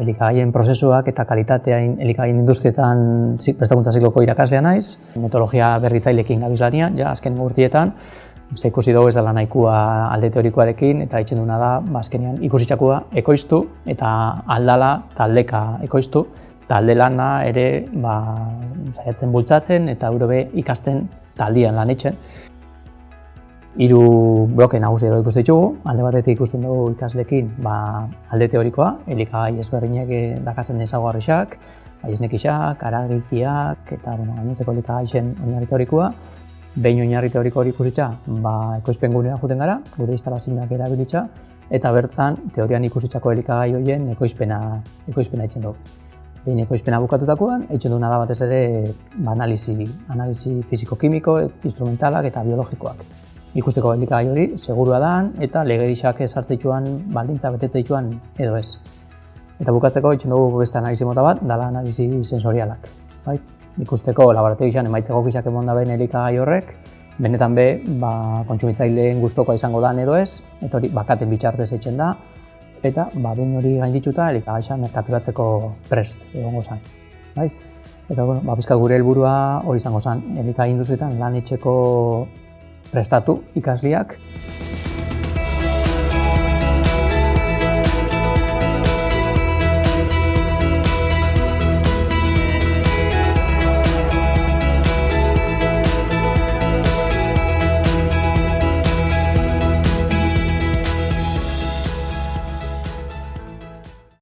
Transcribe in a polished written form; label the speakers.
Speaker 1: elikagaien prozesuak eta kalitatea elikagaien industrietan prestakuntza zikloko irakaslea naiz. Metodologia berritzaileekin gabiltzania, ja azken urtietan, ikusi dugu ez dela nahikoa alde teorikoarekin, eta egiten duna da, azkenean ikusitxakua ekoiztu eta aldala taldeka ekoiztu, talde lana ere saiatzen bultzatzen eta eurobe ikasten taldian lan etxen. 3 bloke nagusi edo ikusten ditugu, alde batetik ikusten dugu ikasleekin alde teorikoa, elikagai ezberdinek dakazen ezaugarriak, esnekixak, haragikiak eta gainontzeko elikagaien oinarri teorikoa. Behin oinarri teoriko hori ikusitza, ekoizpen gunera joaten gara, gure instalazioak erabilitza, eta bertan teorian ikusitzako elikagai horien ekoizpena egiten dugu. Behin ekoizpena bukatutakoan, egiten duguna da batez ere analisi fisiko-kimiko, instrumentalak eta biologikoak. Ikusteko elikagai hori segurua dan eta legediak ezartzeituan baldintza betetzeituan edo ez. Eta bukatzeko egiten dugu beste analisi mota bat, dela analisi sensorialak. Ikusteko laborategian emaitza egokiak emon daben elikagai horrek, benetan kontsumitzaileen gustokoa izango da edo ez, eta hori bakaten bitxartez egiten da, eta behin hori gaindituta elikagaia merkaturatzeko prest egongo zen. Eta pizkat gure helburua hori izango zen, elikagai industrietan lan etxeko prestatu ikasleak